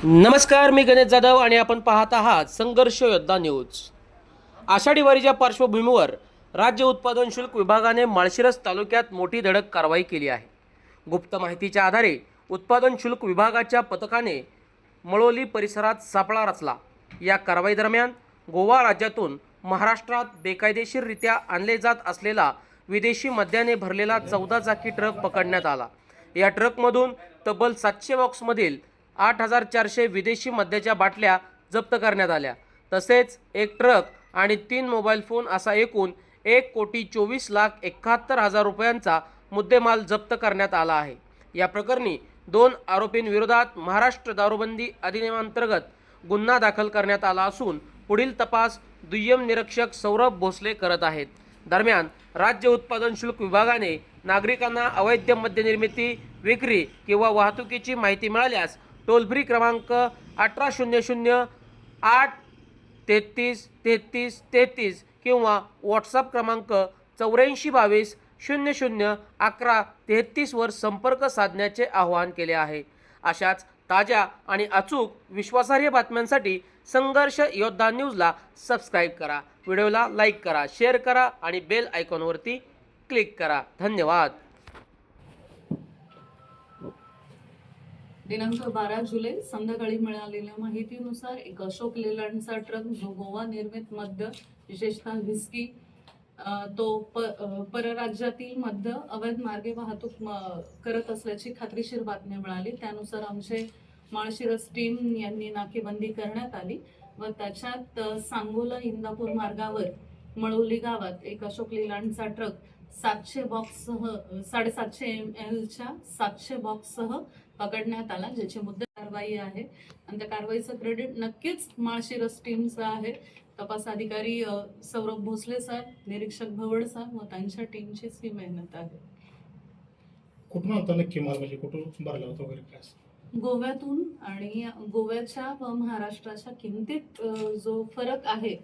नमस्कार, मी गणेश जाधव आणि आपण पाहत आहात संघर्ष योद्धा न्यूज। आषाढी वारीच्या पार्श्वभूमीवर राज्य उत्पादन शुल्क विभागाने माळशिरस तालुक्यात मोठी धडक कारवाई केली आहे। गुप्त माहितीच्या आधारे उत्पादन शुल्क विभागाच्या पथकाने मळोली परिसरात सापळा रचला। या कारवाई दरम्यान गोवा राज्यातून महाराष्ट्रात बेकायदेशीररित्या आणले जात असलेला विदेशी मद्याने भरलेला 14 चाकी ट्रक पकडण्यात आला। या ट्रकमधून तब्बल 700 बॉक्समधील 8400 विदेशी मद्याच्या बाटल्या जप्त करण्यात आल्या। तसेच एक ट्रक आणि 3 मोबाईल फोन असा एकूण 1,24,71,000 रुपयांचा मुद्देमाल जप्त करण्यात आला आहे। या प्रकरणी 2 आरोपींविरोधात महाराष्ट्र दारूबंदी अधिनियमांतर्गत गुन्हा दाखल करण्यात आला असून पुढील तपास दुय्यम निरीक्षक सौरभ भोसले करत आहेत। दरम्यान राज्य उत्पादन शुल्क विभागाने नागरिकांना अवैध मद्य निर्मिती, विक्री किंवा वाहतुकीची माहिती मिळाल्यास टोल फ्री क्रमांक 1800 833 33 33 किंवा व्हॉट्सअप क्रमांक 8422 00 11 33 वर संपर्क साधण्याचे आवाहन केले आहे। अशाच ताज्या आणि अचूक विश्वासार्ह बातम्यांसाठी संघर्ष योद्धा न्यूजला सबस्क्राइब करा, व्हिडिओला लाईक करा, शेअर करा आणि बेल आयकॉनवरती क्लिक करा। धन्यवाद। दिनांक 12 जुलै संध्याकाळी मिळालेल्या माहितीनुसार एक अशोक लेलँडचा ट्रक जो गोवा निर्मित मद्य विशेषतः व्हिस्की तो परराज्यातील मद्य अवैध मार्गे वाहतूक करत असल्याची खात्रीशीर बातमी मिळाली। त्यानुसार आमचे माळशिरस टीम यांनी नाकेबंदी करण्यात आली व त्याच्यात सांगोला इंदापूर मार्गावर मळोली गावात एक अशोक लेलँडचा ट्रक 700 बॉक्ससह 750 ml च्या 700 बॉक्ससह पकडण्यात आला, ज्याची मुद्दे कारवाई आहे आणि त्या कारवाईचं क्रेडिट नक्कीच माळशिरस टीमचं आहे। तपास अधिकारी सौरभ भोसले सर, निरीक्षक भवड सर व त्यांच्या टीमचीच ही मेहनत आहे। कुठून होता नक्की माल, म्हणजे कुठून भरला होता वगैरे काय? गोव्यातून, आणि गोव्याच्या व महाराष्ट्राच्या किमतीत जो फरक आहे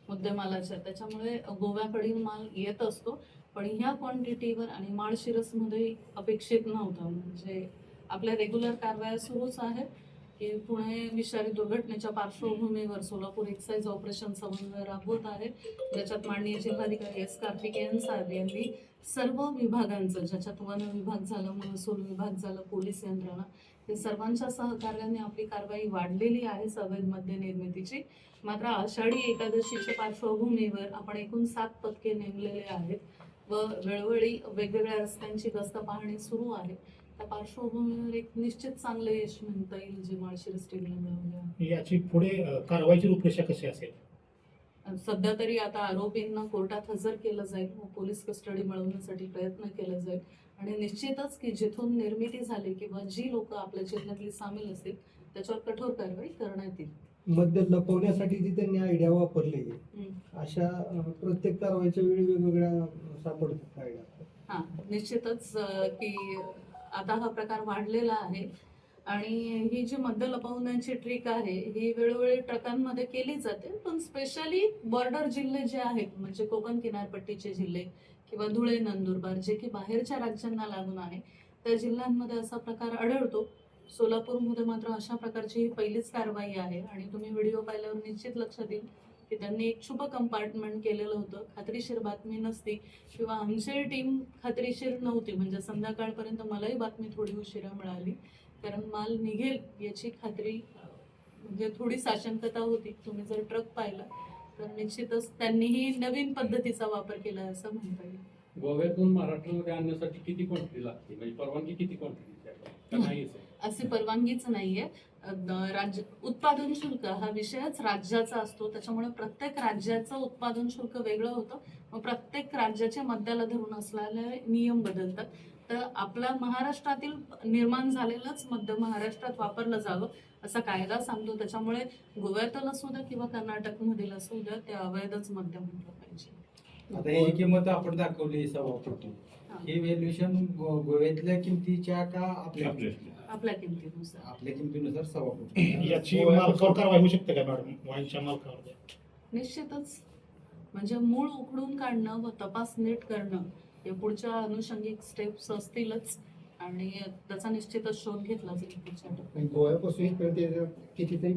मुद्देमालाच्या, त्याच्यामुळे गोव्याकडील माल येत असतो, पण ह्या क्वांटिटीवर आणि माळशिरसमध्ये अपेक्षित नव्हतं। म्हणजे आपल्या रेग्युलर कारवाया सुरूच आहेत की पुणे विषारी दुर्घटनेच्या पार्श्वभूमीवर सोलापूर एक्साइज ऑपरेशन समन्वय राबवत आहे, ज्याच्यात माननीय जिल्हाधिकारी एस कार्तिकेयन साहेब यांनी सर्व विभागांचं, ज्याच्यात वन विभाग झालं, महसूल विभाग झालं, पोलीस यंत्रणा, हे सर्वांच्या सहकार्याने आपली कारवाई वाढलेली आहे अवैध मद्य निर्मितीची। मात्र आषाढी एकादशीच्या पार्श्वभूमीवर आपण एकूण 7 पथके नेमलेले आहेत व वेळोवेळी वेगवेगळ्या रस्त्यांची गस्त पाहणी सुरू आहे। त्या पार्श्वभूमीवर एक निश्चित चांगलं यश म्हणता येईल जे माळशिरस टीमने मिळवले आहे। याची पुढे कारवाईची रूपरेषा कशी असेल? सध्या तरी आता आरोपींना कोर्टात हजर केलं जाईल व पोलीस कस्टडी मिळवण्यासाठी प्रयत्न केला जाईल आणि निश्चितच की जिथून निर्मिती झाली किंवा जी लोक आपल्या जिल्ह्यातली सामील असतील त्याच्यावर कठोर कारवाई करण्यात येईल। मद्य लपवण्यासाठी जी त्यांनी आयडिया वापरली, अशा प्रत्येक कारवाईच्या वेळी वेगवेगळ्या सापडतात आयडिया। हा, निश्चितच की आता हा प्रकार वाढलेला आहे आणि ही जी मद्य लपवण्याची ट्रिक आहे ही वेळोवेळी ट्रकांमध्ये केली जाते, पण स्पेशली बॉर्डर जिल्हे जे आहेत, म्हणजे कोकण किनारपट्टीचे जिल्हे किंवा धुळे, नंदुरबार, जे की बाहेरच्या राज्यांना लागून आहे, त्या जिल्ह्यांमध्ये असा प्रकार आढळतो। सोलापूरमध्ये मात्र अशा प्रकारची ही पहिलीच कारवाई आहे आणि तुम्ही व्हिडिओ पाहिल्यावर निश्चित लक्षात येईल की त्यांनी एक शुभ कंपार्टमेंट केलेलं होतं। खात्रीशीर बातमी नसती किंवा आमची टीम खात्रीशीर नव्हती, म्हणजे संध्याकाळपर्यंत मलाही बातमी थोडी उशिरा मिळाली, कारण माल निघेल याची खात्री, म्हणजे थोडी साशंकता होती। तुम्ही जर ट्रक पाहिला तर निश्चितच त्यांनीही नवीन पद्धतीचा वापर केला असं म्हणता येईल। गोव्यातून महाराष्ट्रामध्ये आणण्यासाठी किती क्वांटिटी लागते, म्हणजे परवानगी किती क्वांटिटी? अशी परवानगीच नाहीये। राज्य उत्पादन शुल्क हा विषयच राज्याचा असतो, त्याच्यामुळे प्रत्येक राज्याचं उत्पादन शुल्क वेगळं होतं व प्रत्येक राज्याच्या मद्याला धरून असलेले नियम बदलतात। तर आपला महाराष्ट्रातील निर्माण झालेलंच मद्य महाराष्ट्रात वापरलं जावं असा कायदा सांगतो, त्याच्यामुळे गोव्यातलं असू द्या किंवा कर्नाटकमधील असू द्या ते अवैधच मद्य म्हटलं पाहिजे। आता ही किंमत आपण दाखवली 1.25 कोटी, हे व्हॅल्युएशन गोव्यातल्या किमतीच्या का आपल्या किमतीनुसार? आपल्या किमतीनुसार 1.25 कोटी। याची मालकावर कारवाई होऊ शकते का मॅडम, वाईनच्या मालकावर? निश्चितच, म्हणजे मूळ उखडून काढणं व तपास नीट करणं हे पुढच्या अनुषंगिक स्टेप्स असतीलच। आणि त्याचा निश्चितच शोध घेतला जाईल पुढच्या टप्प्यात. आणि गोव्यापासून इथपर्यंत कितीतरी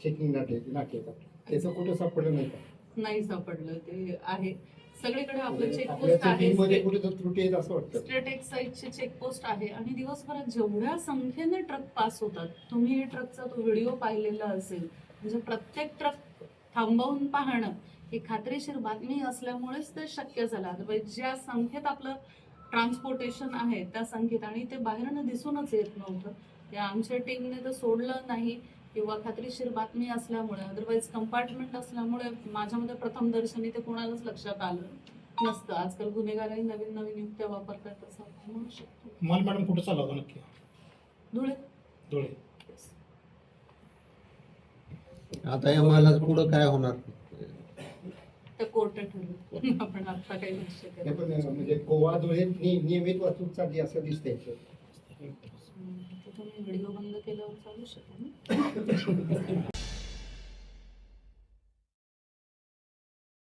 चेकिंग नाके येतात त्याचं कुठं सापडलं नाही का? नाही सापडलं, ते आहे सगळीकडे आपलं आपल्या चेकपोस्ट आहे. चेकिंगमध्ये कुठे तर त्रुटी आहेत असं वाटतं. स्टेट एक्साईजचे चेकपोस्ट आहे आणि दिवसभरात जेवढ्या संख्येने ट्रक पास होतात, तुम्ही ट्रकचा तो व्हिडिओ पाहिलेला असेल, म्हणजे प्रत्येक ट्रक थांबवून पाहणं ही खात्रीशीर बातमी असल्यामुळेच ते शक्य झालं. अदरवाईज ज्या संख्येत आपलं ट्रान्सपोर्टेशन आहे त्या संख्येत, आणि ते बाहेरनं दिसूनच येत नव्हतं, ते आमच्या टीमने तर सोडलं नाही किंवा खात्रीशीर बातमी असल्यामुळे, अदरवाईज कंपार्टमेंट असल्यामुळे माझ्यामध्ये प्रथम दर्शनी ते कोणालाच लक्षात आलं नसतं. आजकाल गुन्हेगारही नवीन नवीन युक्त्या वापरतात असं आपण म्हणू शकतो. माल मॅडम कुठं चालला होता नक्की? धुळे. धुळे. आता या मालाचं पुढं काय होणार? ते कोर्ट ठरलं. आपण आता काही लक्ष नाही, केलं पण म्हणजे गोवा धुळे नियमित वाहतूक चालली असं दिसतंय. तुम्ही व्हिडिओ बंद केल्यावर चालू शकेल.